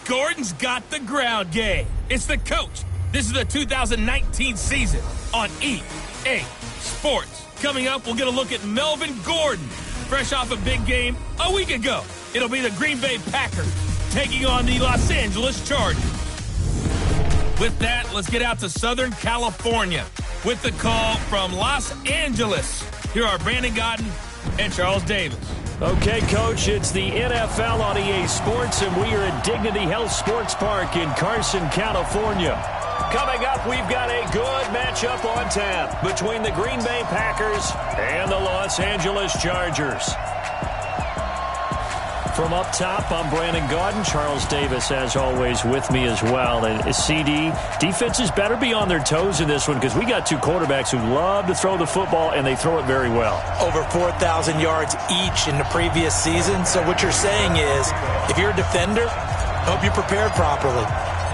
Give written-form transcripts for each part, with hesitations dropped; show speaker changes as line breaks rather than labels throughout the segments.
Gordon's got the ground game. It's the coach. This is the 2019 season on EA Sports. Coming up, we'll get a look at Melvin Gordon, fresh off a big game a week ago. It'll be the Green Bay Packers taking on the Los Angeles Chargers. With that, let's get out to Southern California with the call from Los Angeles. Here are Brandon Gaudin and Charles Davis.
Okay, Coach, it's the NFL on EA Sports, and we are at Dignity Health Sports Park in Carson, California. Coming up, we've got a good matchup on tap between the Green Bay Packers and the Los Angeles Chargers. From up top, I'm Brandon Gaudin. Charles Davis, as always, with me as well. And CD, defenses better be on their toes in this one because we got two quarterbacks who love to throw the football, and they throw it very well.
Over 4,000 yards each in the previous season. So what you're saying is, if you're a defender, hope you're prepared properly.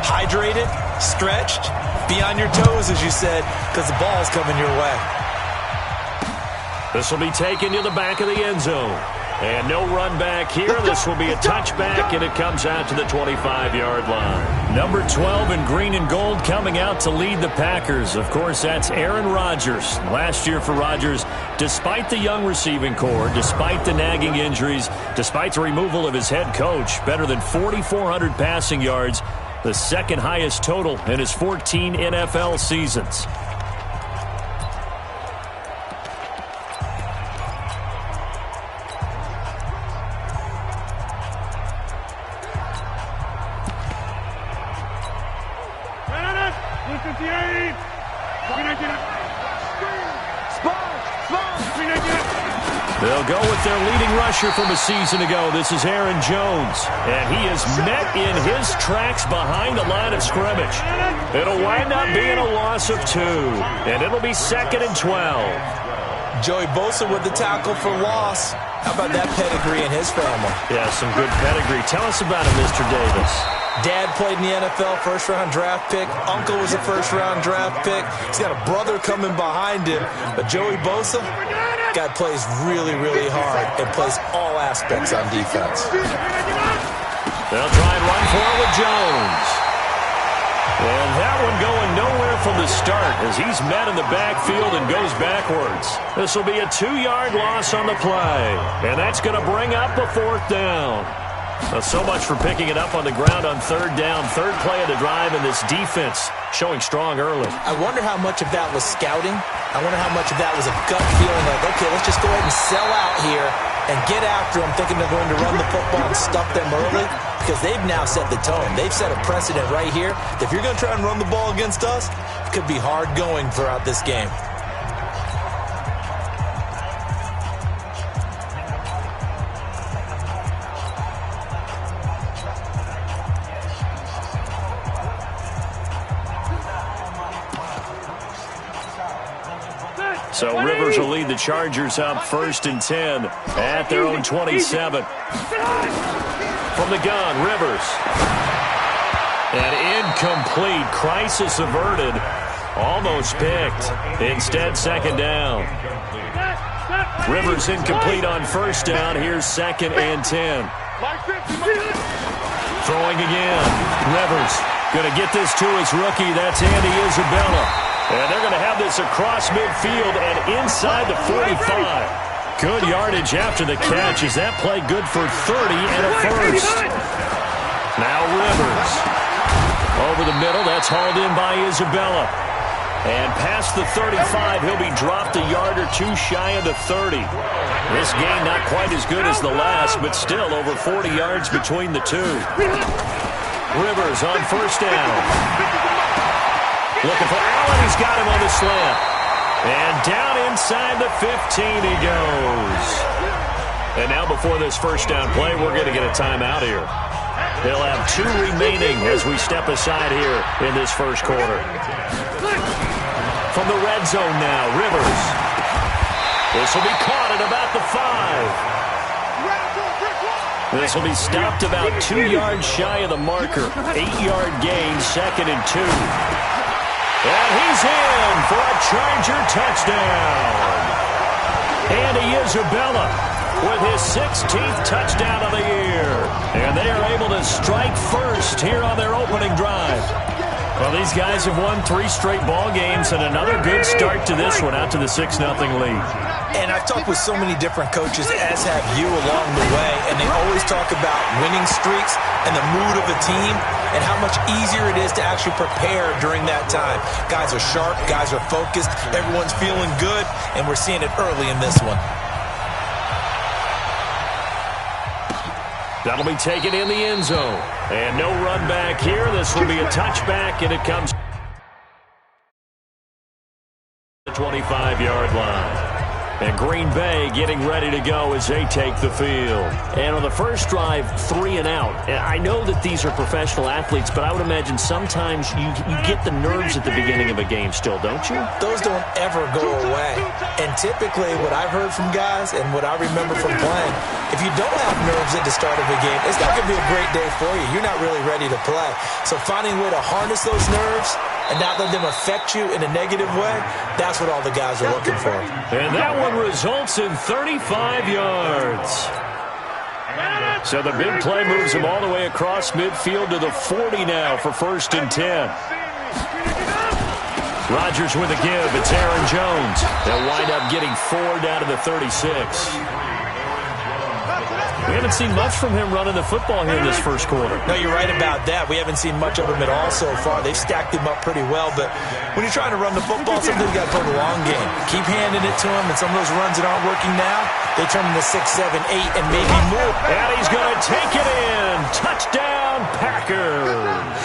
Hydrated, stretched, be on your toes, as you said, because the ball's coming your way.
This will be taken to the back of the end zone. And no run back here. This will be a touchback, and it comes out to the 25-yard line. Number 12 in green and gold coming out to lead the Packers. Of course, that's Aaron Rodgers. Last year for Rodgers, despite the young receiving core, despite the nagging injuries, despite the removal of his head coach, better than 4,400 passing yards, the second highest total in his 14 NFL seasons. They'll go with their leading rusher from a season ago. This is Aaron Jones. And he is met in his tracks behind the line of scrimmage. It'll wind up being a loss of 2. And it'll be 2nd and 12.
Joey Bosa with the tackle for loss. How about that pedigree in his family?
Yeah, some good pedigree. Tell us about him, Mr. Davis.
Dad played in the NFL, first-round draft pick. Uncle was a first-round draft pick. He's got a brother coming behind him. But Joey Bosa, guy plays really, really hard and plays all aspects on defense.
They'll try and run for it with Jones. And that one going nowhere from the start as he's met in the backfield and goes backwards. This will be a 2-yard loss on the play. And that's going to bring up a 4th down. So much for picking it up on the ground on 3rd down. 3rd play of the drive, and this defense showing strong early.
I wonder how much of that was scouting. I wonder how much of that was a gut feeling like, okay, let's just go ahead and sell out here and get after them, thinking they're going to run the football and stuff them early, because they've now set the tone. They've set a precedent right here. If you're going to try and run the ball against us, it could be hard going throughout this game.
So Rivers will lead the Chargers up 1st and 10 at their own 27. From the gun, Rivers. An incomplete. Crisis averted. Almost picked. Instead, 2nd down. Rivers incomplete on 1st down. Here's 2nd and 10. Throwing again. Rivers going to get this to his rookie. That's Andy Isabella. And they're going to have this across midfield and inside the 45. Good yardage after the catch. Is that play good for 30 and a 1st? Now Rivers. Over the middle. That's hauled in by Isabella. And past the 35, he'll be dropped a yard or 2 shy of the 30. This game not quite as good as the last, but still over 40 yards between the two. Rivers on 1st down. Looking for Allen. He's got him on the slant. And down inside the 15 he goes. And now before this 1st down play, we're going to get a timeout here. They'll have 2 remaining as we step aside here in this 1st quarter. From the red zone now, Rivers. This will be caught at about the 5. This will be stopped about 2 yards shy of the marker. 8-yard gain, 2nd and 2. And he's in for a Charger touchdown. Andy Isabella with his 16th touchdown of the year. And they are able to strike first here on their opening drive. Well, these guys have won 3 straight ball games and another good start to this one out to the 6-0 lead.
And I've talked with so many different coaches, as have you, along the way, and they always talk about winning streaks and the mood of a team and how much easier it is to actually prepare during that time. Guys are sharp, guys are focused, everyone's feeling good, and we're seeing it early in this one.
That'll be taken in the end zone. And no run back here. This will be a touchback, and it comes to the 25-yard line. And Green Bay getting ready to go as they take the field. And on the first drive, 3 and out. I know that these are professional athletes, but I would imagine sometimes you get the nerves at the beginning of a game still, don't you?
Those don't ever go away. And typically what I've heard from guys and what I remember from playing, if you don't have nerves at the start of a game, it's not going to be a great day for you. You're not really ready to play. So finding a way to harness those nerves and not let them affect you in a negative way, that's what all the guys are looking for.
And that one results in 35 yards. So the big play moves him all the way across midfield to the 40 now for 1st and 10. Rodgers with a give. It's Aaron Jones. They'll wind up getting 4 down to the 36. We haven't seen much from him running the football here in this first quarter.
No, you're right about that. We haven't seen much of him at all so far. They've stacked him up pretty well, but when you're trying to run the football, sometimes you got to play the long game. Keep handing it to him, and some of those runs that aren't working now, they turn into 6, 7, 8, and maybe more.
And he's going to take it in. Touchdown, Packers.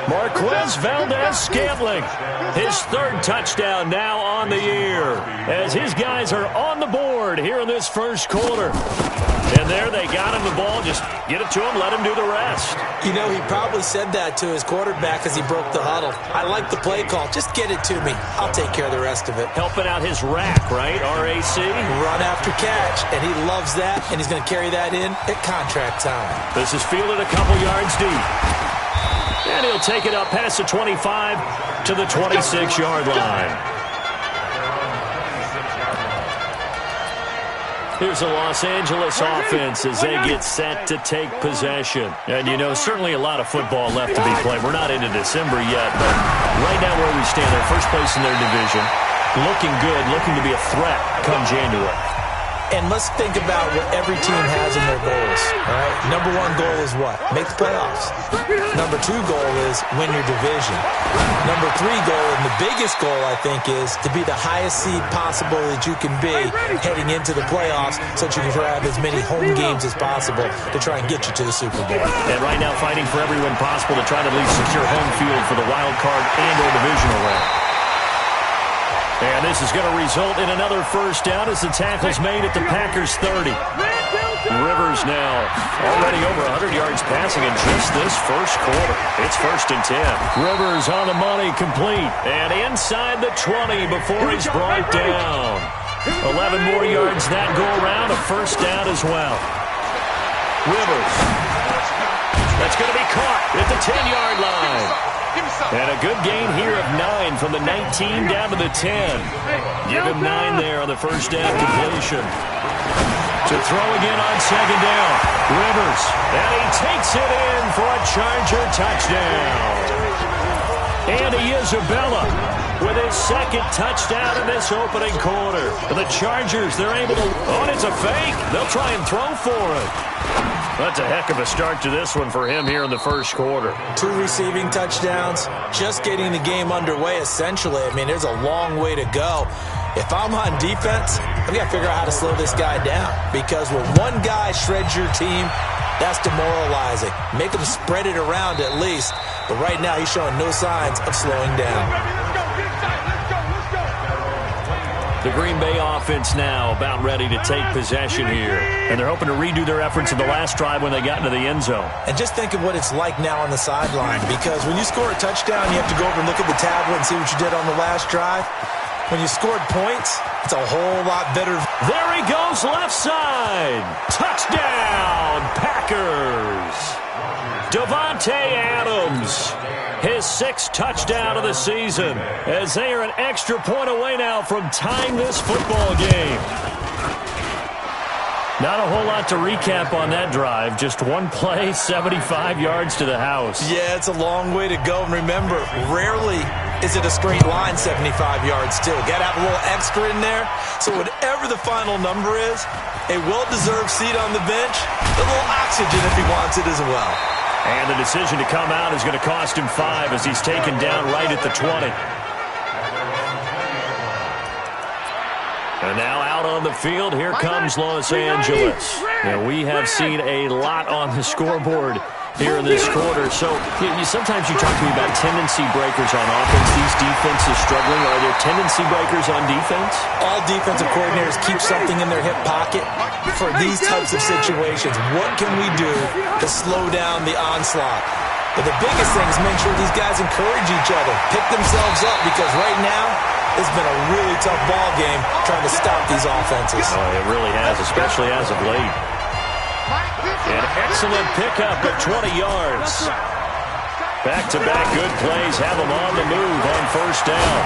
Marquez Valdez-Scantling, his 3rd touchdown now on the year, as his guys are on the board here in this first quarter. And there they got him the ball. Just get it to him, let him do the rest.
You know, he probably said that to his quarterback as he broke the huddle. I like the play call. Just get it to me. I'll take care of the rest of it.
Helping out his rack, right? R-A-C?
Run after catch, and he loves that, and he's going to carry that in at contract time.
This is fielded a couple yards deep. And he'll take it up past the 25 to the 26-yard line. Here's the Los Angeles offense as they get set to take possession. And, you know, certainly a lot of football left to be played. We're not into December yet, but right now where we stand, they're first place in their division. Looking good, looking to be a threat come January.
And let's think about what every team has in their goals. All right? Number 1 goal is what? Make the playoffs. Number 2 goal is win your division. Number 3 goal, and the biggest goal, I think, is to be the highest seed possible that you can be heading into the playoffs so that you can have as many home games as possible to try and get you to the Super Bowl.
And right now fighting for every win possible to try to at least secure home field for the wild card and or divisional round. And this is going to result in another first down as the tackle's made at the Packers 30. Rivers now already over 100 yards passing in just this first quarter. It's 1st and 10. Rivers on the money, complete. And inside the 20 before he's brought down. 11 more yards that go around, a first down as well. Rivers. That's going to be caught at the 10-yard line. And a good gain here of 9 from the 19 down to the 10. Give him 9 there on the first down completion. To throw again on 2nd down. Rivers. And he takes it in for a Charger touchdown. Andy Isabella with his 2nd touchdown in this opening quarter. And the Chargers, they're able to... Oh, and it's a fake. They'll try and throw for it. That's a heck of a start to this one for him here in the first quarter.
2 receiving touchdowns, just getting the game underway, essentially. I mean, there's a long way to go. If I'm on defense, I've got to figure out how to slow this guy down. Because when one guy shreds your team, that's demoralizing. Make him spread it around at least. But right now, he's showing no signs of slowing down.
The Green Bay offense now about ready to take possession here. And they're hoping to redo their efforts in the last drive when they got into the end zone.
And just think of what it's like now on the sideline. Because when you score a touchdown, you have to go over and look at the tablet and see what you did on the last drive. When you scored points, it's a whole lot better.
There he goes, left side. Touchdown, Packers. Davante Adams, his 6th touchdown of the season, as they are an extra point away now from tying this football game. Not a whole lot to recap on that drive. Just one play, 75 yards to the house.
Yeah, it's a long way to go. And remember, rarely is it a straight line 75 yards, too. Got to have a little extra in there. So whatever the final number is, a well-deserved seat on the bench, a little oxygen if he wants it as well.
And the decision to come out is going to cost him 5 as he's taken down right at the 20. And now out on the field, here comes Los Angeles. Now, we have seen a lot on the scoreboard here in this quarter. So sometimes you talk to me about tendency breakers on offense. These defenses struggling. Are there tendency breakers on defense?
All defensive coordinators keep something in their hip pocket for these types of situations. What can we do to slow down the onslaught? But the biggest thing is make sure these guys encourage each other, pick themselves up, because right now it's been a really tough ball game trying to stop these offenses.
Oh, it really has, especially as of late. An excellent pickup at 20 yards. Back-to-back good plays have them on the move on first down.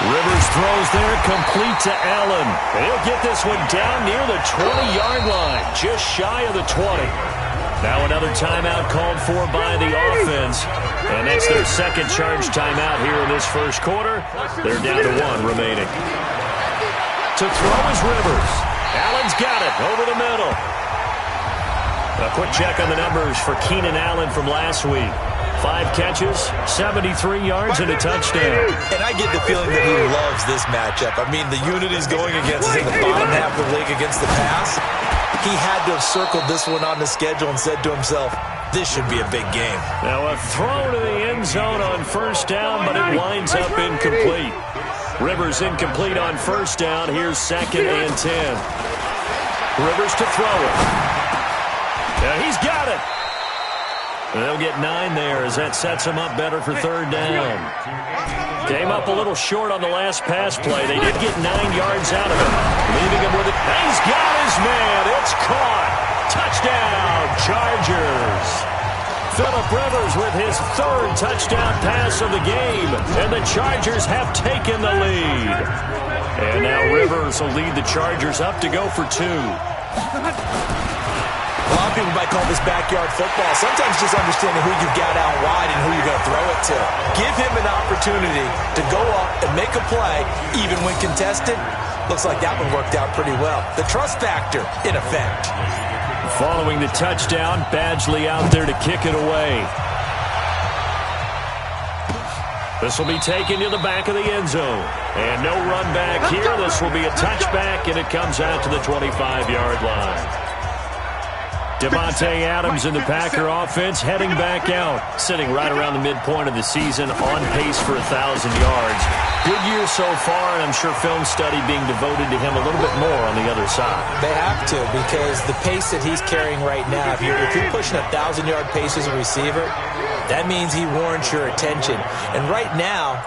Rivers throws there, complete to Allen. And he'll get this one down near the 20-yard line, just shy of the 20. Now another timeout called for by the offense. And that's their second charge timeout here in this first quarter. They're down to 1 remaining. To throw is Rivers. Allen's got it over the middle. A quick check on the numbers for Keenan Allen from last week. 5 catches, 73 yards, and a touchdown.
And I get the feeling that he loves this matchup. I mean, the unit he's going against is in the bottom half of the league against the pass. He had to have circled this one on the schedule and said to himself, this should be a big game.
Now a throw to the end zone on first down, but it winds up incomplete. Rivers incomplete on first down. Here's 2nd and 10. Rivers to throw it. Now he's got it. And they'll get 9 there as that sets him up better for 3rd down. Came up a little short on the last pass play. They did get 9 yards out of it, leaving him with it. He's got his man. It's caught. Touchdown, Chargers. Phillip Rivers with his 3rd touchdown pass of the game, and the Chargers have taken the lead. And now Rivers will lead the Chargers up to go for 2.
A lot of people might call this backyard football. Sometimes just understanding who you've got out wide and who you're going to throw it to. Give him an opportunity to go up and make a play, even when contested. Looks like that one worked out pretty well. The trust factor, in effect.
Following the touchdown, Badgley out there to kick it away. This will be taken to the back of the end zone. And no run back here. This will be a touchback, and it comes out to the 25-yard line. Devontae Adams in the Packer offense heading back out, sitting right around the midpoint of the season, on pace for 1,000 yards. Good year so far, and I'm sure film study being devoted to him a little bit more on the other side.
They have to, because the pace that he's carrying right now, if you're pushing 1,000-yard pace as a receiver, that means he warrants your attention. And right now,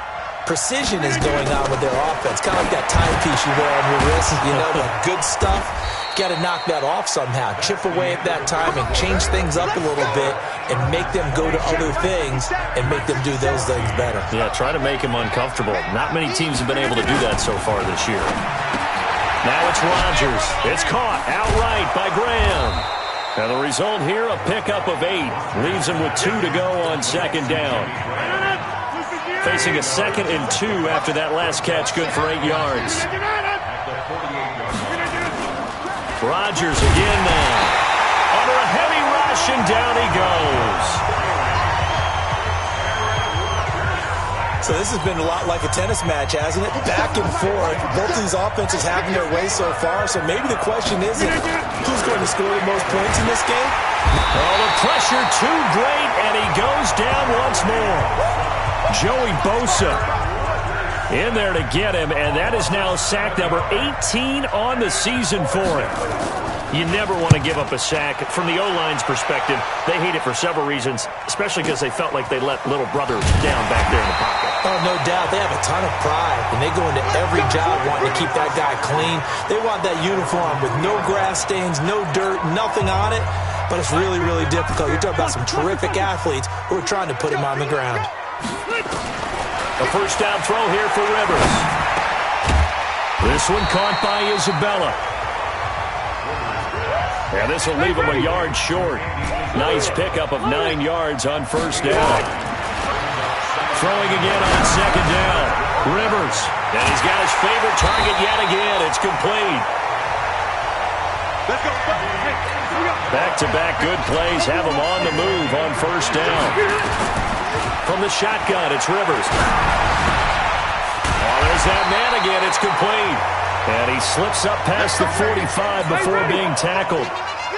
precision is going on with their offense, kind of like that timepiece you wear on your wrist, you know, the good stuff. Got to knock that off somehow, chip away at that timing, change things up a little bit, and make them go to other things and make them do those things better.
Yeah, try to make him uncomfortable. Not many teams have been able to do that so far this year. Now it's Rodgers. It's caught outright by Graham. And the result here, a pickup of 8. Leaves him with 2 to go on 2nd down. Facing a 2nd and 2 after that last catch, good for 8 yards. Rodgers again now. Under a heavy rush, and down he goes.
So this has been a lot like a tennis match, hasn't it? Back and forth. Both these offenses having their way so far. So maybe the question isn't who's going to score the most points in this game.
Oh, the pressure too great, and he goes down once more. Joey Bosa in there to get him, and that is now sack number 18 on the season for him. You never want to give up a sack. From the O-line's perspective, they hate it for several reasons, especially because they felt like they let little brother down back there in the pocket.
Oh, no doubt. They have a ton of pride, and they go into every job wanting to keep that guy clean. They want that uniform with no grass stains, no dirt, nothing on it, but it's really, really difficult. You're talking about some terrific athletes who are trying to put him on the ground.
A first down throw here for Rivers. This one caught by Isabella. And this will leave him a yard short. Nice pickup of 9 yards on first down. Throwing again on second down. Rivers. And he's got his favorite target yet again. It's complete. Back-to-back good plays have him on the move on first down. From the shotgun, it's Rivers. Oh, there's that man again. It's complete. And he slips up past the 45 before being tackled.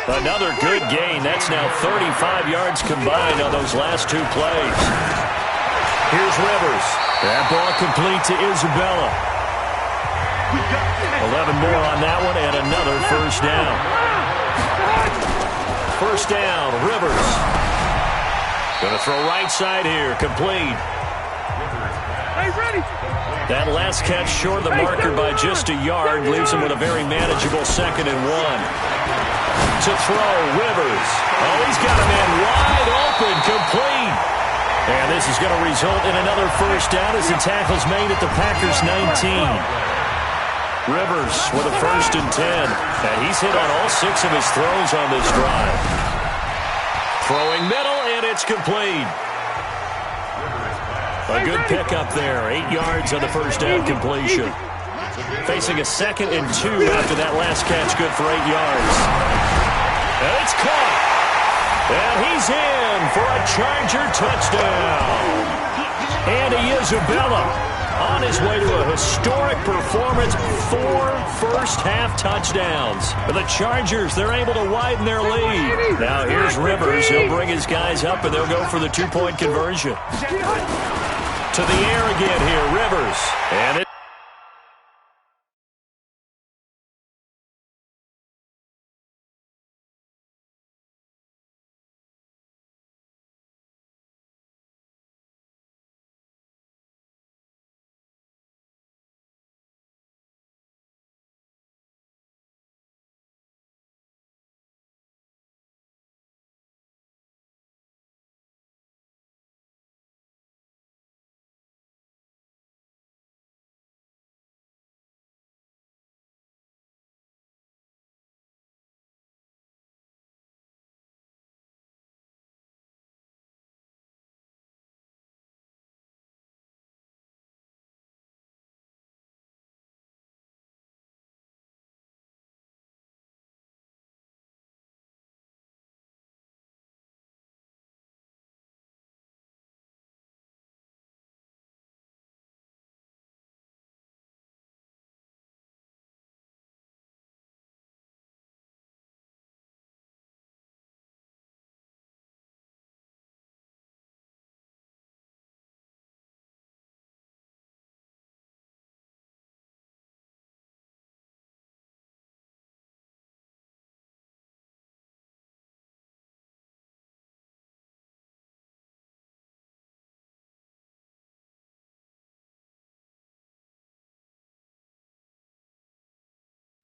Another good gain. That's now 35 yards combined on those last 2 plays. Here's Rivers. That ball complete to Isabella. 11 more on that one and another first down. First down, Rivers. Going to throw right side here, complete. That last catch short of the marker by just a yard leaves him with a very manageable 2nd and 1. To throw, Rivers. Oh, he's got a man wide open, complete. And this is going to result in another first down as the tackle's made at the Packers' 19. Rivers with a 1st and 10. And he's hit on all 6 of his throws on this drive. Throwing middle, and it's complete. A good pickup there. 8 yards on the first down completion. Facing a 2nd and 2 after that last catch, good for 8 yards. And it's caught. And he's in for a Charger touchdown. Andy Isabella on his way to a historic performance. 4 first-half touchdowns. The Chargers, they're able to widen their lead. Now here's Rivers. He'll bring his guys up, and they'll go for the 2-point conversion. To the air again here, Rivers. And it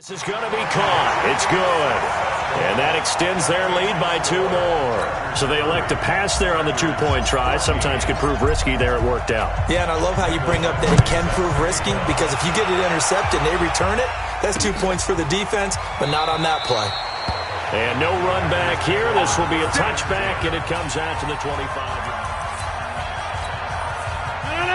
this is going to be caught. It's good. And that extends their lead by 2 more. So they elect to pass there on the 2-point try. Sometimes could prove risky. There it worked out.
Yeah, and I love how you bring up that it can prove risky, because if you get it intercepted and they return it, that's 2 points for the defense, but not on that play.
And no run back here. This will be a touchback, and it comes out to the 25.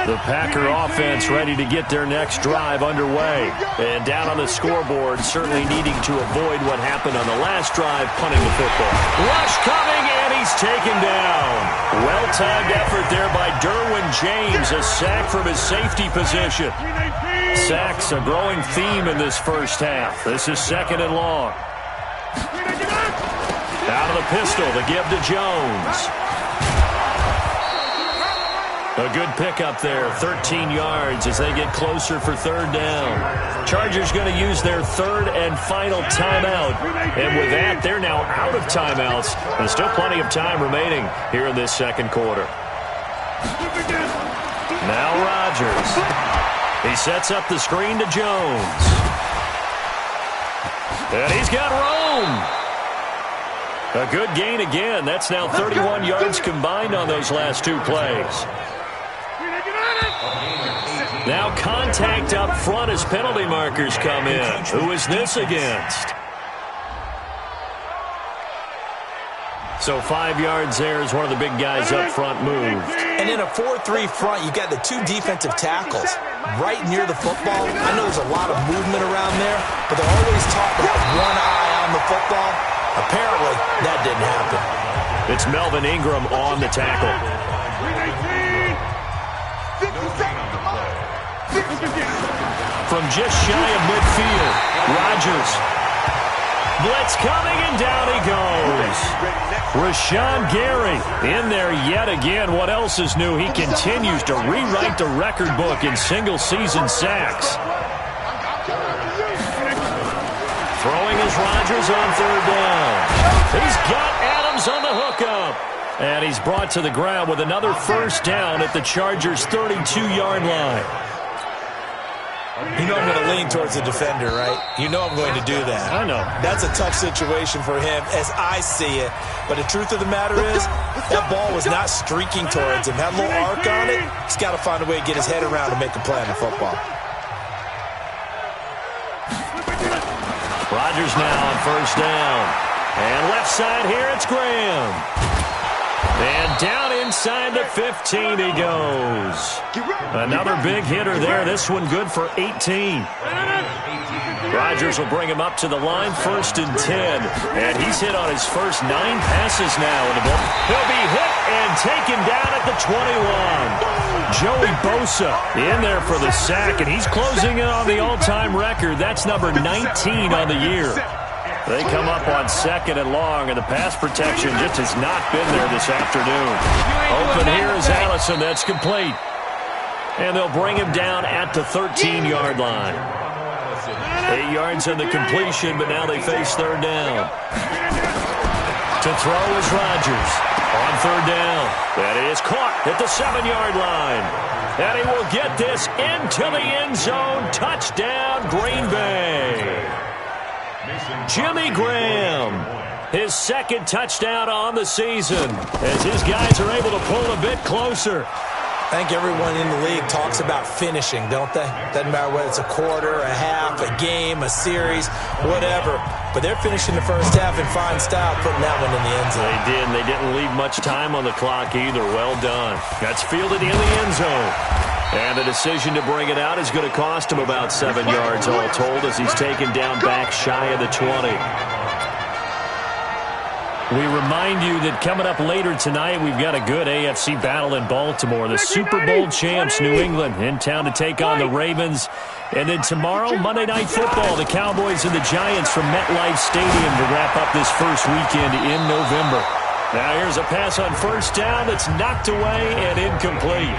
The Packer offense ready to get their next drive underway. And down on the scoreboard, certainly needing to avoid what happened on the last drive, punting the football. Rush coming, and he's taken down. Well-timed effort there by Derwin James. A sack from his safety position. Sacks a growing theme in this first half. This is 2nd and long. Out of the pistol, the give to Jones. A good pickup there, 13 yards as they get closer for 3rd down. Chargers going to use their 3rd and final timeout. And with that, they're now out of timeouts. There's still plenty of time remaining here in this 2nd quarter. Now Rodgers. He sets up the screen to Jones. And he's got Rome. A good gain again. That's now 31 yards combined on those last 2 plays. Now contact up front as penalty markers come in. Who is this against? So 5 yards there as one of the big guys up front moved.
And in a 4-3 front, you've got the 2 defensive tackles right near the football. I know there's a lot of movement around there, but they're always taught to have one eye on the football. Apparently, that didn't happen.
It's Melvin Ingram on the tackle. From just shy of midfield, Rodgers. Blitz coming, and down he goes. Rashawn Gary in there yet again. What else is new? He continues to rewrite the record book in single-season sacks. Throwing is Rodgers on 3rd down. He's got Adams on the hookup. And he's brought to the ground with another 1st down at the Chargers' 32-yard line.
You know I'm going to lean towards the defender, right? You know I'm going to do that.
I know.
That's a tough situation for him as I see it. But the truth of the matter is, that ball was not streaking towards him. Had a little arc on it. He's got to find a way to get his head around and make a play on the football.
Rodgers now on 1st down. And left side here, it's Graham. And down inside the 15 he goes. Another big hitter there. This one good for 18. Rodgers will bring him up to the line, 1st and 10. And he's hit on his first 9 passes now in the ball. He'll be hit and taken down at the 21. Joey Bosa in there for the sack, and he's closing in on the all-time record. That's number 19 on the year. They come up on 2nd and long, and the pass protection just has not been there this afternoon. Open here is Allison. That's complete. And they'll bring him down at the 13-yard line. 8 yards on the completion, but now they face 3rd down. To throw is Rodgers on 3rd down. That is caught at the 7-yard line. And he will get this into the end zone. Touchdown, Green Bay. Jimmy Graham, his 2nd touchdown on the season, as his guys are able to pull a bit closer.
I think everyone in the league talks about finishing, don't they? Doesn't matter whether it's a quarter, a half, a game, a series, whatever. But they're finishing the first half in fine style, putting that one in the end zone.
They did, and they didn't leave much time on the clock either. Well done. That's fielded in the end zone. And the decision to bring it out is going to cost him about 7 yards all told, as he's taken down back shy of the 20. We remind you that coming up later tonight, we've got a good AFC battle in Baltimore. The Super Bowl champs, New England, in town to take on the Ravens. And then tomorrow, Monday Night Football, the Cowboys and the Giants from MetLife Stadium to wrap up this first weekend in November. Now here's a pass on 1st down that's knocked away and incomplete.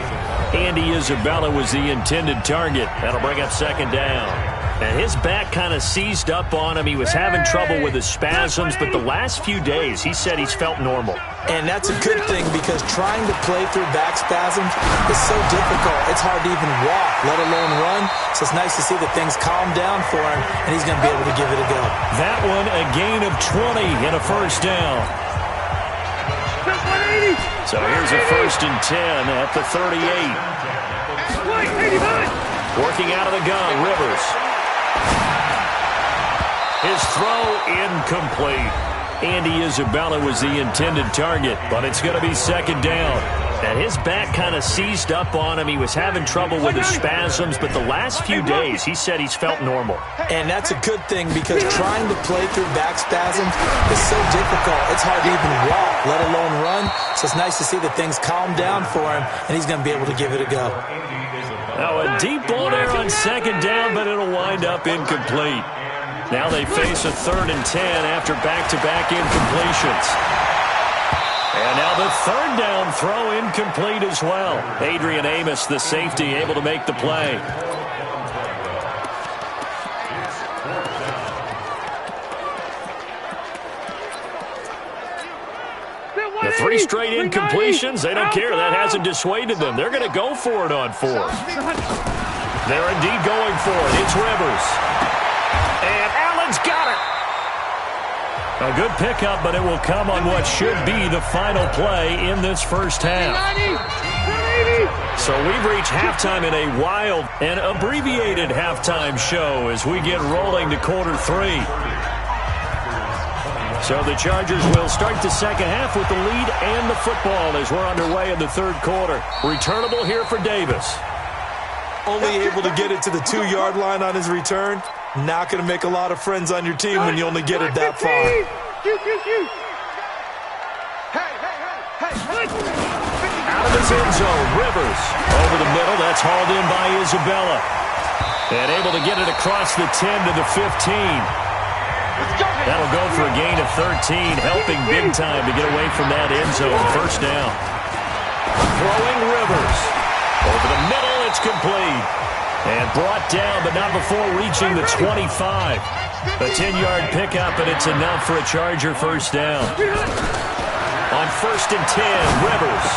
Andy Isabella was the intended target. That'll bring up 2nd down. And his back kind of seized up on him. He was having trouble with his spasms, but the last few days, he said he's felt normal.
And that's a good thing, because trying to play through back spasms is so difficult. It's hard to even walk, let alone run. So it's nice to see that things calm down for him, and he's going to be able to give it a go.
That one, a gain of 20 and a 1st down. So here's a 1st and 10 at the 38. Working out of the gun, Rivers. His throw incomplete. Andy Isabella was the intended target, but it's going to be 2nd down. And his back kind of seized up on him. He was having trouble with his spasms, but the last few days, he said he's felt normal.
And that's a good thing, because trying to play through back spasms is so difficult. It's hard to even walk, let alone run. So it's nice to see that things calm down for him, and he's going to be able to give it a go.
Now a deep ball there on 2nd down, but it'll wind up incomplete. Now they face a 3rd and 10 after back-to-back incompletions. And now the 3rd down throw incomplete as well. Adrian Amos, the safety, able to make the play. The 3 straight incompletions, they don't care. That hasn't dissuaded them. They're going to go for it on 4th. They're indeed going for it. It's Rivers. And Allen's got it. A good pickup, but it will come on what should be the final play in this first half. So we've reached halftime in a wild and abbreviated halftime show as we get rolling to quarter 3. So the Chargers will start the second half with the lead and the football as we're underway in the third quarter. Returnable here for Davis.
Only able to get it to the 2-yard line on his return. Not going to make a lot of friends on your team when you only get it that far.
Out of his end zone, Rivers. Over the middle, that's hauled in by Isabella. And able to get it across the 10 to the 15. That'll go for a gain of 13, helping big time to get away from that end zone. First down. Throwing Rivers. Over the middle, it's complete. And brought down, but not before reaching the 25. A 10-yard pickup, and it's enough for a Charger first down. On 1st and 10, Rivers.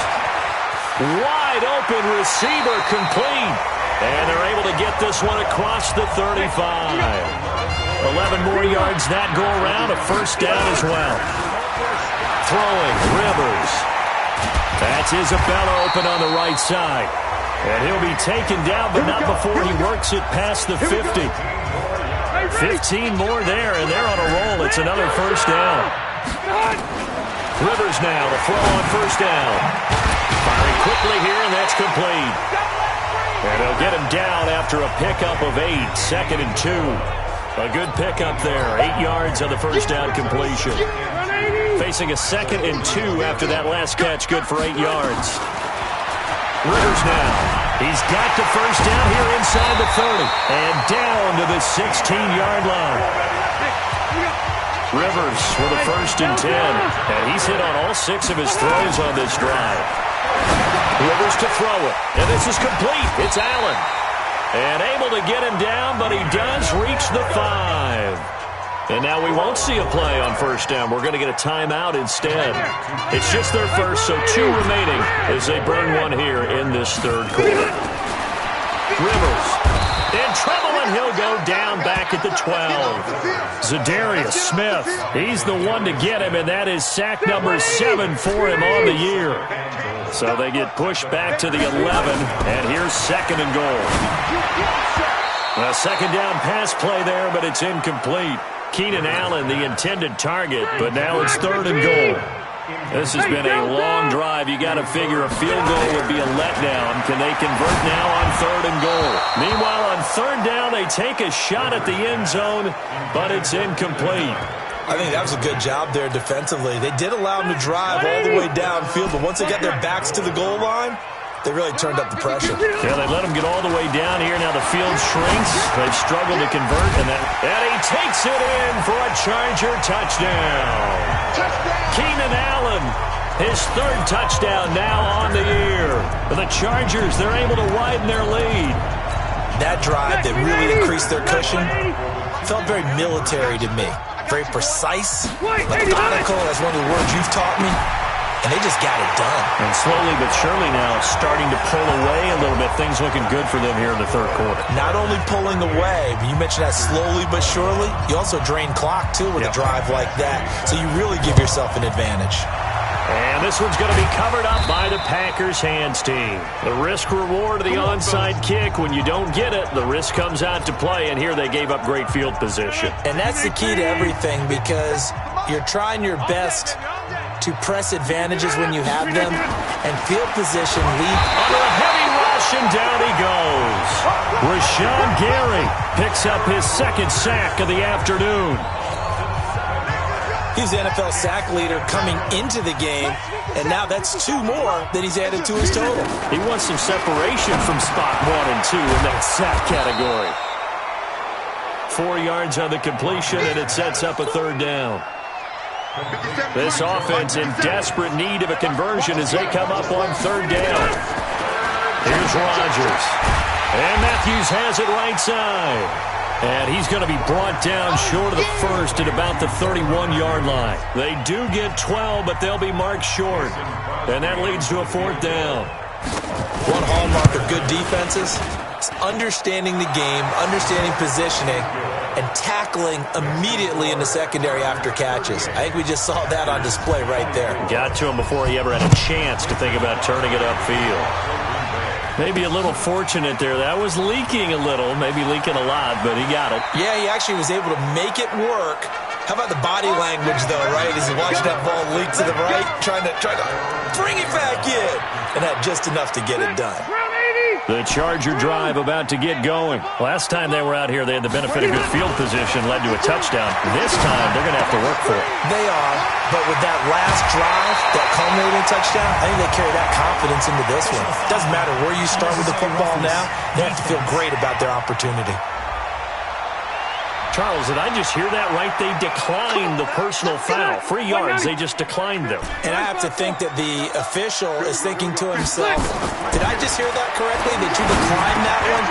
Wide open receiver complete. And they're able to get this one across the 35. 11 more yards that go around, a first down as well. Throwing, Rivers. That's Isabella open on the right side. And he'll be taken down, but not before he works it past the 50. 15 more there, and they're on a roll. It's another first down. Rivers now, the throw on first down. Firing quickly here, and that's complete. And they'll get him down after a pickup of 8, 2nd and 2. A good pickup there, 8 yards on the first down completion. Facing a 2nd and 2 after that last catch, good for 8 yards. Rivers now. He's got the first down here inside the 30. And down to the 16-yard line. Rivers with a 1st and 10. And he's hit on all 6 of his throws on this drive. Rivers to throw it. And this is complete. It's Allen. And able to get him down, but he does reach the 5. And now we won't see a play on first down. We're going to get a timeout instead. It's just their first, so 2 remaining as they burn one here in this third quarter. Rivers in trouble, and he'll go down back at the 12. Za'Darius Smith, he's the one to get him, and that is sack number 7 for him on the year. So they get pushed back to the 11, and here's 2nd and goal. A second down pass play there, but it's incomplete. Keenan Allen, the intended target, but now it's 3rd and goal. This has been a long drive. You got to figure a field goal would be a letdown. Can they convert now on 3rd and goal? Meanwhile, on 3rd down, they take a shot at the end zone, but it's incomplete.
I think that was a good job there defensively. They did allow them to drive all the way downfield, but once they got their backs to the goal line, they really turned up the pressure.
Yeah, they let them get all the way down here. Now the field shrinks. They've struggled to convert, and he takes it in for a Charger touchdown. Keenan Allen, his 3rd touchdown now on the year. For the Chargers, they're able to widen their lead.
That drive that really increased their cushion felt very military to me. Very precise, methodical, that's one of the words you've taught me. And they just got it done.
And slowly but surely now starting to pull away a little bit. Things looking good for them here in the third quarter.
Not only pulling away, but you mentioned that slowly but surely. You also drain clock, too, with a drive like that. So you really give yourself an advantage.
And this one's going to be covered up by the Packers hands team. The risk-reward of the onside kick. When you don't get it, the risk comes out to play. And here they gave up great field position.
And that's the key to everything, because you're trying your best to press advantages when you have them, and field position lead.
Under a heavy rush, and down he goes. Rashawn Gary picks up his 2nd sack of the afternoon.
He's the NFL sack leader coming into the game, and now that's 2 more that he's added to his total.
He wants some separation from spot 1 and 2 in that sack category. 4 yards on the completion, and it sets up a 3rd down. This offense in desperate need of a conversion as they come up on 3rd down. Here's Rodgers. And Matthews has it right side. And he's going to be brought down short of the 1st at about the 31-yard line. They do get 12, but they'll be marked short. And that leads to a 4th down.
One hallmark of good defenses is understanding the game, understanding positioning, and tackling immediately in the secondary after catches. I think we just saw that on display right there.
Got to him before he ever had a chance to think about turning it upfield. Maybe a little fortunate there. That was leaking a little, maybe leaking a lot, but he got it.
Yeah, he actually was able to make it work How about the body language, though, right? As he's watching that ball leak to the right, trying to bring it back in. And had just enough to get it done.
The Charger drive about to get going. Last time they were out here, they had the benefit of good field position, led to a touchdown. This time, they're going to have to work for it.
They are, but with that last drive, that culminating touchdown, I think they carry that confidence into this one. Doesn't matter where you start with the football now, they have to feel great about their opportunity.
Charles, did I just hear that right? They declined the personal foul. 3 yards, they just declined them.
And I have to think that the official is thinking to himself, did I just hear that correctly, that you declined that one?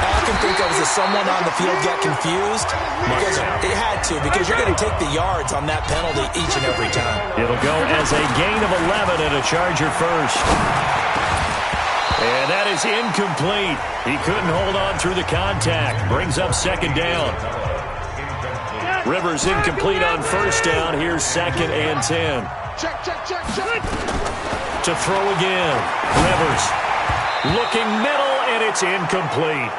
All I can think of is that someone on the field got confused. Because it had to, because you're going to take the yards on that penalty each and every time.
It'll go as a gain of 11 and a Charger first. And that is incomplete. He couldn't hold on through the contact. Brings up second down. Rivers incomplete on first down. Here's 2nd and 10.
Check.
To throw again. Rivers looking middle, and it's incomplete.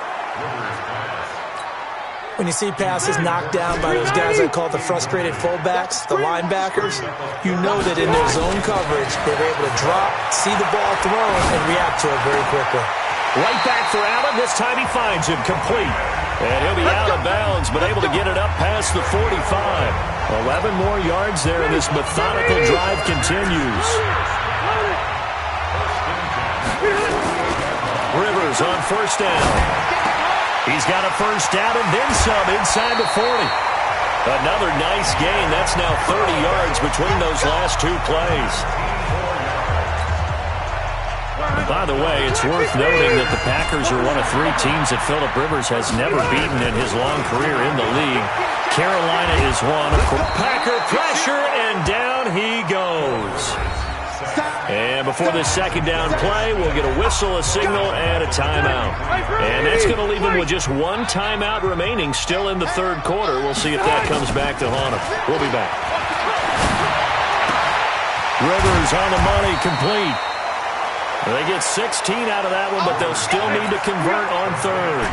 When you see passes knocked down by those guys I call the frustrated fullbacks, the linebackers, you know that in their zone coverage, they're able to drop, see the ball thrown, and react to it very quickly.
Right back for Allen. This time he finds him complete. And he'll be out of bounds, but able to get it up past the 45. 11 more yards there, and this methodical drive continues. Rivers on first down. He's got a first down and then some inside the 40. Another nice gain. That's now 30 yards between those last 2 plays. By the way, it's worth noting that the Packers are one of 3 teams that Phillip Rivers has never beaten in his long career in the league. Carolina is one. Packer pressure, and down he goes. And before this second down play, we'll get a whistle, a signal, and a timeout. And that's going to leave him with just 1 timeout remaining still in the 3rd quarter. We'll see if that comes back to haunt him. We'll be back. Rivers on the money, complete. They get 16 out of that one, but they'll still need to convert on 3rd.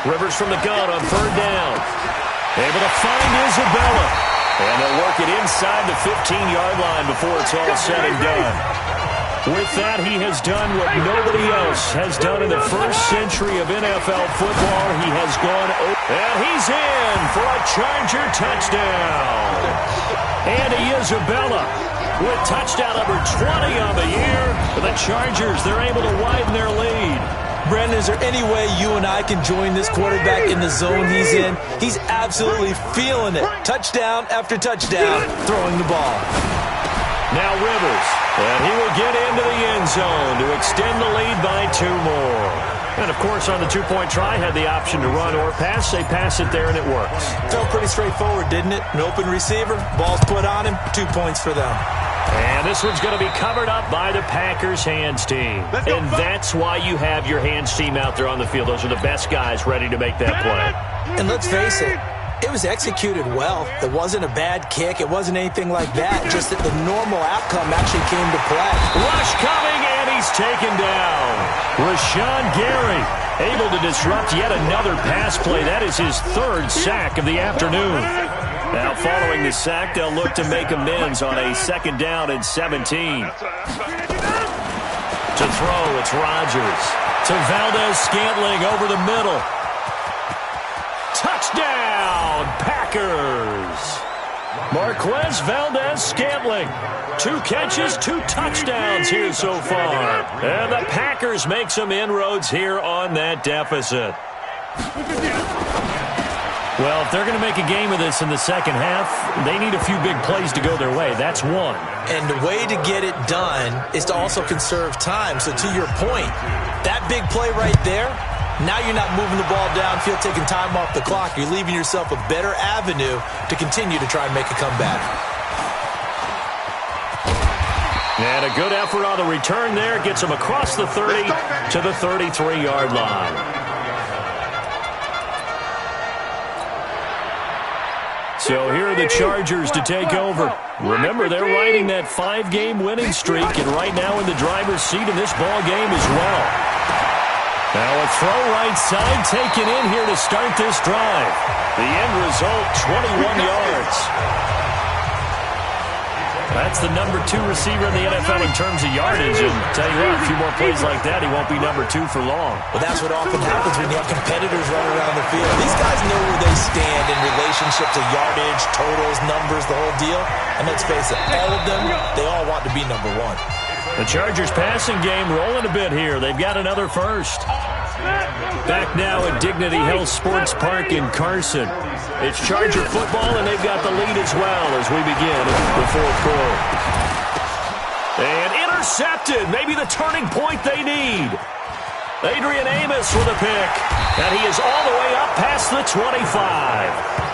Rivers from the gun on 3rd down. Able to find Isabella. And they'll work it inside the 15-yard line before it's all said and done. With that, he has done what nobody else has done in the 1st century of NFL football. He has gone over, and he's in for a Charger touchdown. Andy Isabella with touchdown number 20 on the year. For the Chargers, they're able to widen their lead.
Brandon, is there any way you and I can join this quarterback in the zone he's in? He's absolutely feeling it. Touchdown after touchdown, throwing the ball.
Now Rivers, and he will get into the end zone to extend the lead by 2 more. And, of course, on the 2-point try, had the option to run or pass. They pass it there, and it works.
Felt pretty straightforward, didn't it? An open receiver, ball's put on him, 2 points for them.
And this one's going to be covered up by the Packers hands team. And that's why you have your hands team out there on the field. Those are the best guys ready to make that play.
And let's face it, it was executed well. It wasn't a bad kick. It wasn't anything like that. Just that the normal outcome actually came to play.
Rush coming, and he's taken down. Rashawn Gary able to disrupt yet another pass play. That is his 3rd sack of the afternoon. Now, following the sack, they'll look to make amends on a 2nd down and 17. To throw, it's Rodgers. To Valdez-Scantling over the middle. Touchdown, Packers! Marquez Valdez-Scantling. 2 catches, 2 touchdowns here so far. And the Packers make some inroads here on that deficit. Well, if they're going to make a game of this in the second half, they need a few big plays to go their way. That's one.
And the way to get it done is to also conserve time. So to your point, that big play right there, now you're not moving the ball downfield, taking time off the clock. You're leaving yourself a better avenue to continue to try and make a comeback.
And a good effort on the return there. Gets him across the 30 to the 33-yard line. So here are the Chargers to take over. Remember, they're riding that 5-game winning streak, and right now in the driver's seat in this ball game as well. Now a throw right side taken in here to start this drive. The end result, 21 yards. That's the number 2 receiver in the NFL in terms of yardage. And tell you what, a few more plays like that, he won't be number 2 for long.
Well, that's what often happens when you have competitors running around the field. These guys know where they stand in relationship to yardage, totals, numbers, the whole deal. And let's face it, all of them, they all want to be number 1.
The Chargers passing game rolling a bit here. They've got another first. Back now at Dignity Health Sports Park in Carson. It's Charger football, and they've got the lead as well as we begin the fourth quarter. And intercepted. Maybe the turning point they need. Adrian Amos with a pick. And he is all the way up past the 25.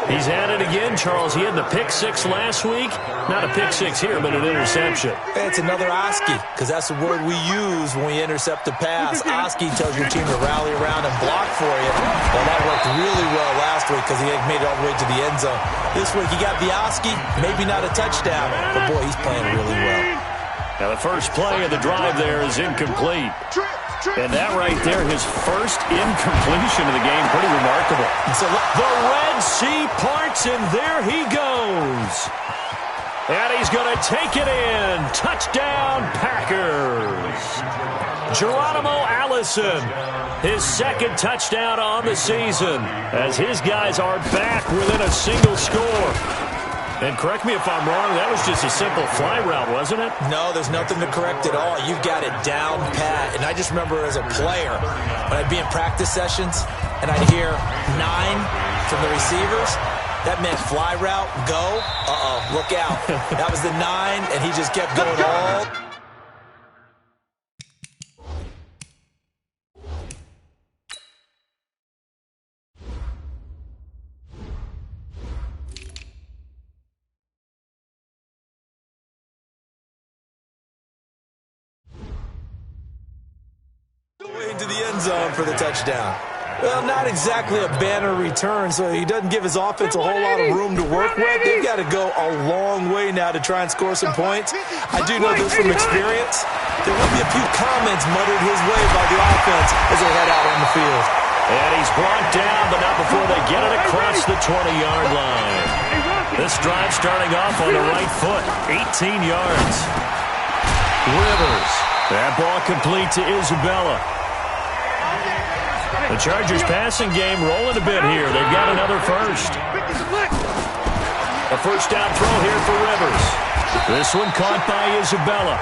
He's at it again, Charles. He had the pick 6 last week. Not a pick 6 here, but an interception.
It's another Oski, because that's the word we use when we intercept a pass. Oski tells your team to rally around and block for you. Well, that worked really well last week because he made it all the way to the end zone. This week he got the Oski, maybe not a touchdown, but boy, he's playing really well.
Now the first play of the drive there is incomplete. And that right there, his first incompletion of the game, pretty remarkable.
So
the Red Sea parts, and there he goes. And he's going to take it in. Touchdown, Packers. Geronimo Allison, his second touchdown on the season, as his guys are back within a single score. And correct me if I'm wrong, that was just a simple fly route, wasn't it?
No, there's nothing to correct at all. You've got it down pat. And I just remember as a player, when I'd be in practice sessions, and I'd hear 9 from the receivers, that meant fly route, go, look out. That was the 9, and he just kept going all. Into the end zone for the touchdown. Well, not exactly a banner return, so he doesn't give his offense a whole lot of room to work with. They've got to go a long way now to try and score some points. I do know this from experience. There will be a few comments muttered his way by the offense as they head out on the field.
And he's brought down, but not before they get it across the 20-yard line. This drive starting off on the right foot, 18 yards. Rivers. That ball complete to Isabella. The Chargers passing game rolling a bit here. They've got another first. A first down throw here for Rivers. This one caught by Isabella.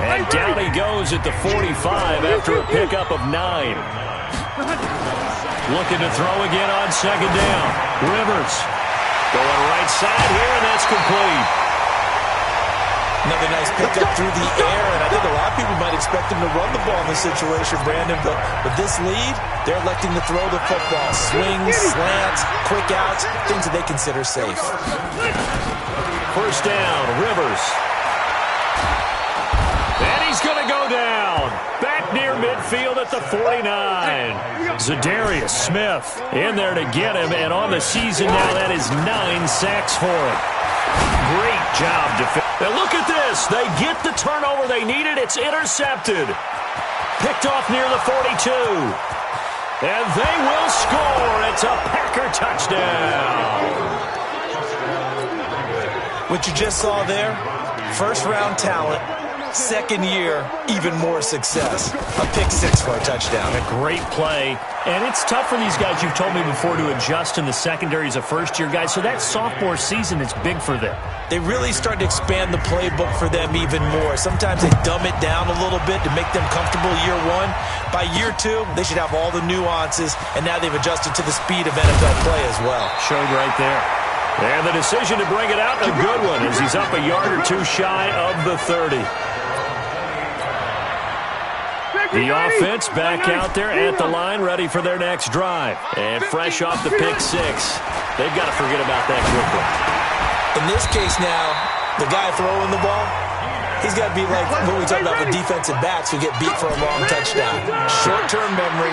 And down he goes at the 45 after a pickup of 9. Looking to throw again on second down. Rivers going right side here, and that's complete.
Another nice pickup through the air, and I think a lot of people might expect him to run the ball in this situation, Brandon, but with this lead, they're electing to throw the football. Swings, slants, quick outs, things that they consider safe.
First down, Rivers. And he's going to go down. Back near midfield at the 49. Za'Darius Smith in there to get him, and on the season now, that is 9 sacks for him. Great job defending. Now look at this. They get the turnover they needed. It's intercepted. Picked off near the 42. And they will score. It's a Packer touchdown.
What you just saw there, first-round talent, second year, even more success. A pick 6 for a touchdown.
A great play. And it's tough for these guys, you've told me before, to adjust in the secondary as a first-year guy. So that sophomore season is big for them.
They really start to expand the playbook for them even more. Sometimes they dumb it down a little bit to make them comfortable year 1. By year 2, they should have all the nuances, and now they've adjusted to the speed of NFL play as well.
Showed right there. And the decision to bring it out, a good one, as he's up a yard or 2 shy of the 30. The offense back out there at the line, ready for their next drive. And fresh off the pick 6, they've got to forget about that quickly.
In this case now, the guy throwing the ball, he's got to be like what we talk about with defensive backs who get beat for a long touchdown. Short-term memory,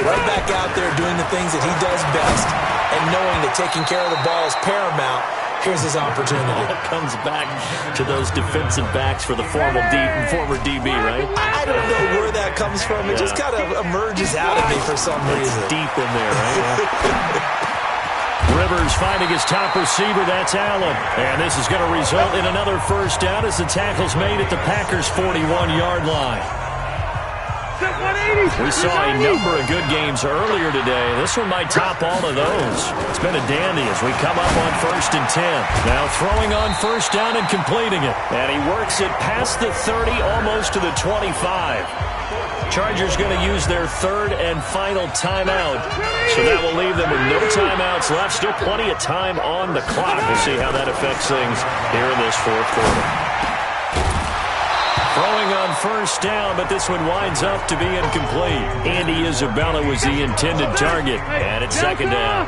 right back out there doing the things that he does best, and knowing that taking care of the ball is paramount. Here's his opportunity.
It comes back to those defensive backs for the former DB, right?
I don't know where that comes from. It just kind of emerges out of me for some reason.
It's deep in there, right? Rivers finding his top receiver. That's Allen. And this is going to result in another first down as the tackle's made at the Packers' 41-yard line. We saw a number of good games earlier today. This one might top all of those. It's been a dandy as we come up on 1st and 10. Now throwing on first down and completing it. And he works it past the 30, almost to the 25. Chargers going to use their third and final timeout. So that will leave them with no timeouts left. Still plenty of time on the clock. We'll see how that affects things here in this fourth quarter. Throwing on first down, but this one winds up to be incomplete. Andy Isabella was the intended target. And it's second down.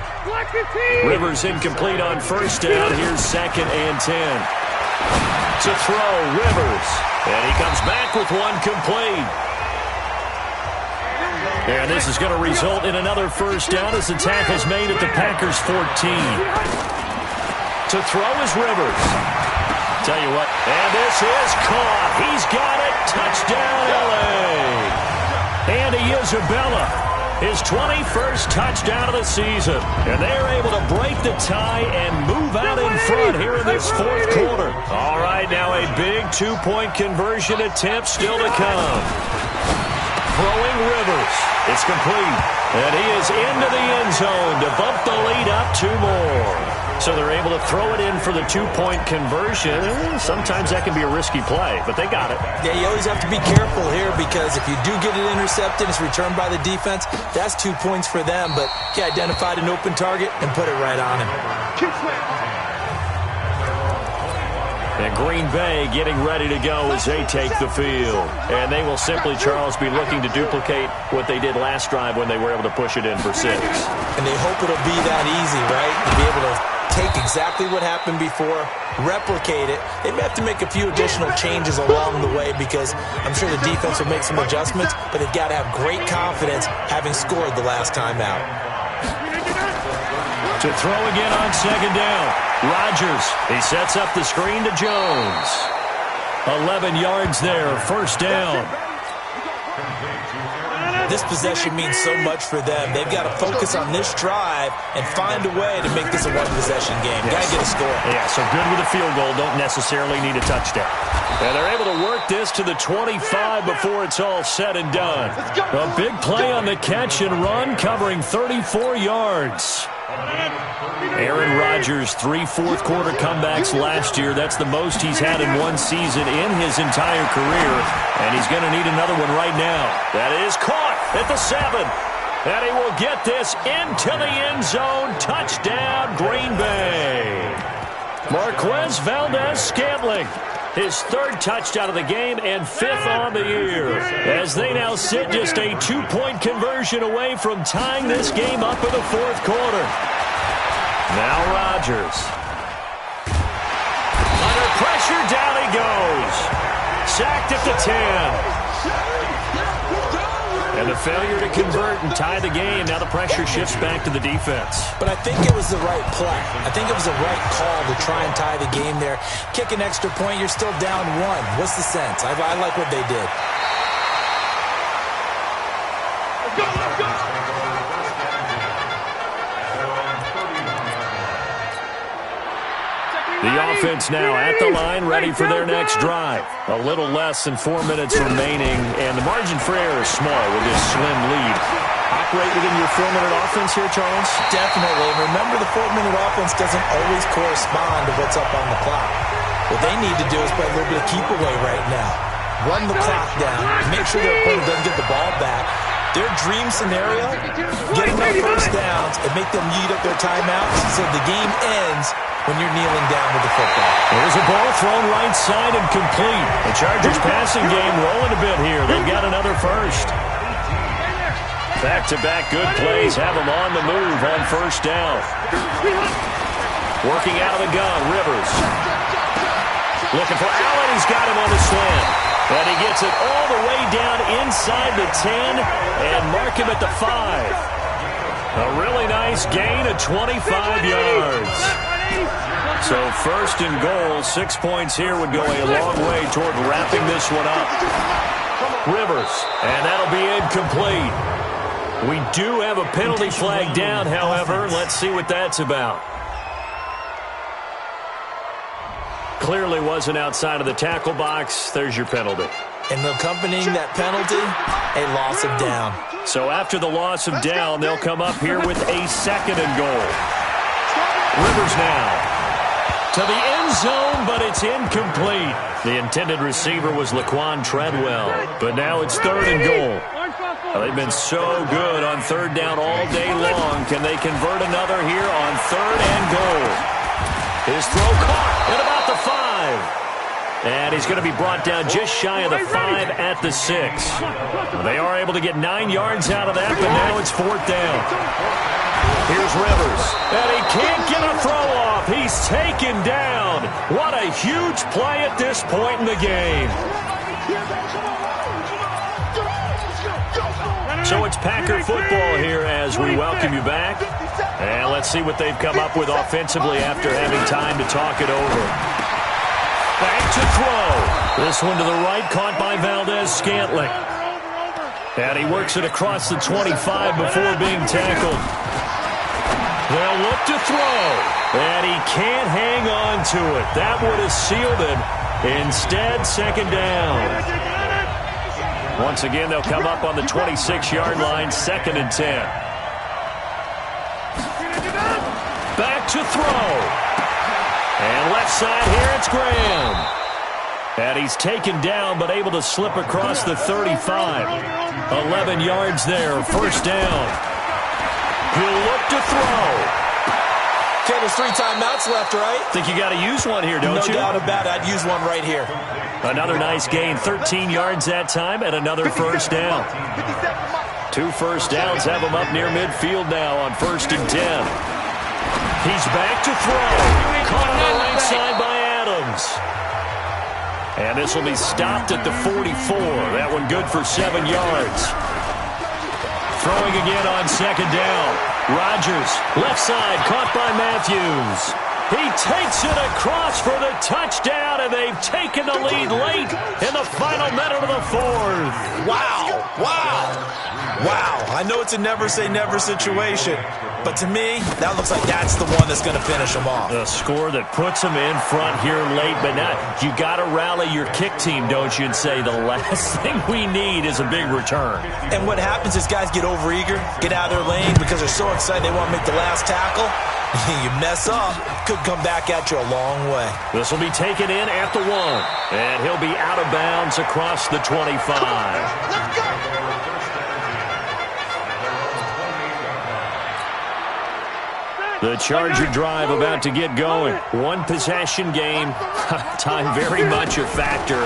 Rivers incomplete on first down. Here's 2nd and 10. To throw, Rivers. And he comes back with one complete. And this is going to result in another first down as the tackle's made at the Packers' 14. To throw is Rivers. Tell you what, and this is caught. He's got it. Touchdown, L.A. Andy Isabella, his 21st touchdown of the season. And they're able to break the tie and move out in front here in this fourth quarter. All right, now a big two-point conversion attempt still to come. Throwing Rivers. It's complete. And he is into the end zone to bump the lead up 2 more. So they're able to throw it in for the two-point conversion. Sometimes that can be a risky play, but they got it.
Yeah, you always have to be careful here because if you do get it intercepted, it's returned by the defense, that's 2 points for them. But he identified an open target and put it right on him.
And Green Bay getting ready to go as they take the field. And they will simply, Charles, be looking to duplicate what they did last drive when they were able to push it in for 6.
And they hope it'll be that easy, right? To be able to take exactly what happened before, replicate it. They may have to make a few additional changes along the way because I'm sure the defense will make some adjustments, but they've got to have great confidence having scored the last time out.
To throw again on second down. Rodgers, he sets up the screen to Jones. 11 yards there, first down.
This possession means so much for them. They've got to focus on this drive and find a way to make this a one-possession game.
Yes.
Got to get a score.
Yeah, so good with a field goal. Don't necessarily need a touchdown. And they're able to work this to the 25 before it's all said and done. A big play on the catch and run, covering 34 yards. Aaron Rodgers, 3 fourth-quarter comebacks last year. That's the most he's had in one season in his entire career. And he's going to need another one right now. That is caught at the 7. And he will get this into the end zone. Touchdown, Green Bay. Marquez Valdez-Scantling, his 3rd touchdown of the game and 5th on the year. As they now sit just a 2-point conversion away from tying this game up in the fourth quarter. Now Rodgers. Under pressure, down he goes. Sacked at the 10. And the failure to convert and tie the game. Now the pressure shifts back to the defense.
But I think it was the right play. I think it was the right call to try and tie the game there. Kick an extra point, you're still down 1. What's the sense? I like what they did.
Let's go, let's go!
The offense now at the line, ready for their next drive. A little less than 4 minutes remaining, and the margin for error is small with this slim lead. Operate within your 4-minute offense here, Charles?
Definitely. Remember, the 4-minute offense doesn't always correspond to what's up on the clock. What they need to do is play a little bit of keep away right now. Run the clock down, make sure their opponent doesn't get the ball back. Their dream scenario, get enough first downs and make them eat up their timeouts so the game ends when you're kneeling down with the football.
There's a ball thrown right side and complete. The Chargers passing game rolling a bit here. They've got another first. Back-to-back good plays have them on the move on first down. Working out of the gun, Rivers. Looking for Allen. He's got him on the slant. And he gets it all the way down inside the 10 and mark him at the 5. A really nice gain of 25 yards. So first and goal, 6 points here would go a long way toward wrapping this one up. Rivers, and that'll be incomplete. We do have a penalty flag down, however. Let's see what that's about. Clearly wasn't outside of the tackle box. There's your penalty.
And accompanying that penalty, a loss of down.
So after the loss of down, they'll come up here with a second and goal. Rivers now to the end zone, but it's incomplete. The intended receiver was Laquan Treadwell, but now it's third and goal. They've been so good on third down all day long. Can they convert another here on third and goal? His throw caught at about the 5. And he's going to be brought down just shy of the 5 at the 6. They are able to get 9 yards out of that, but now it's fourth down. Here's Rivers, and he can't get a throw off. He's taken down. What a huge play at this point in the game. So it's Packer football here as we welcome you back. And let's see what they've come up with offensively after having time to talk it over. Back to throw. This one to the right, caught by Valdez-Scantling. And he works it across the 25 before being tackled. They'll look to throw. And he can't hang on to it. That would have sealed it. Instead, second down. Once again, they'll come up on the 26-yard line, second and 10. Back to throw. And left side here, it's Graham. And he's taken down, but able to slip across the 35. 11 yards there, first down. He'll look to throw.
Okay, there's 3 timeouts left, right?
Think you got to use one here, don't you?
No doubt about it. I'd use one right here.
Another nice gain, 13 yards that time, and another first down. 2 first downs have him up near midfield now on first and 10. He's back to throw. Caught on the right side by Adams. And this will be stopped at the 44. That one good for 7 yards. Throwing again on second down. Rodgers, left side, caught by Matthews. He takes it across for the touchdown, and they've taken the lead late in the final minute of the 4th.
Wow, wow, wow. I know it's a never-say-never situation, but to me, that looks like that's the one that's going to finish them off.
The score that puts them in front here late, but now you got to rally your kick team, don't you, and say the last thing we need is a big return.
And what happens is guys get overeager, get out of their lane because they're so excited they want to make the last tackle. You mess up, could come back at you a long way.
This will be taken in at the 1, and he'll be out of bounds across the 25.
Let's go!
The Charger drive about to get going. 1 possession game. Time very much a factor.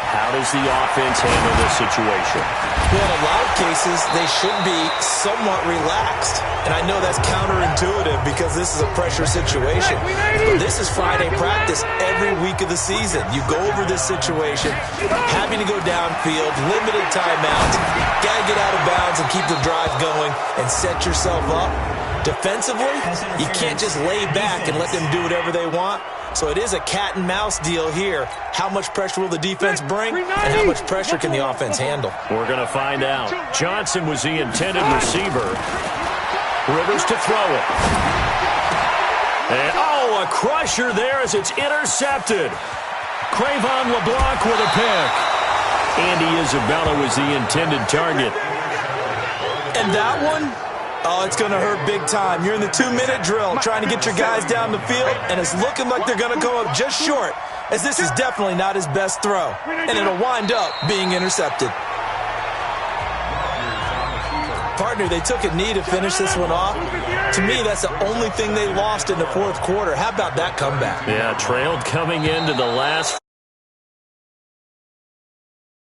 How does the offense handle this situation?
Well, in a lot of cases, they should be somewhat relaxed. And I know that's counterintuitive because this is a pressure situation. But this is Friday practice every week of the season. You go over this situation, having to go downfield, limited timeouts, got to get out of bounds and keep the drive going and set yourself up. Defensively, you can't just lay back and let them do whatever they want. So it is a cat-and-mouse deal here. How much pressure will the defense bring, and how much pressure can the offense handle?
We're going to find out. Johnson was the intended receiver. Rivers to throw it. And, oh, a crusher there as it's intercepted. Cravon LeBlanc with a pick. Andy Isabella was the intended target.
And that one? Oh, it's going to hurt big time. You're in the 2-minute drill trying to get your guys down the field, and it's looking like they're going to come up just short, as this is definitely not his best throw, and it'll wind up being intercepted. Partner, they took a knee to finish this one off. To me, that's the only thing they lost in the 4th quarter. How about that comeback?
Yeah, trailed coming into the last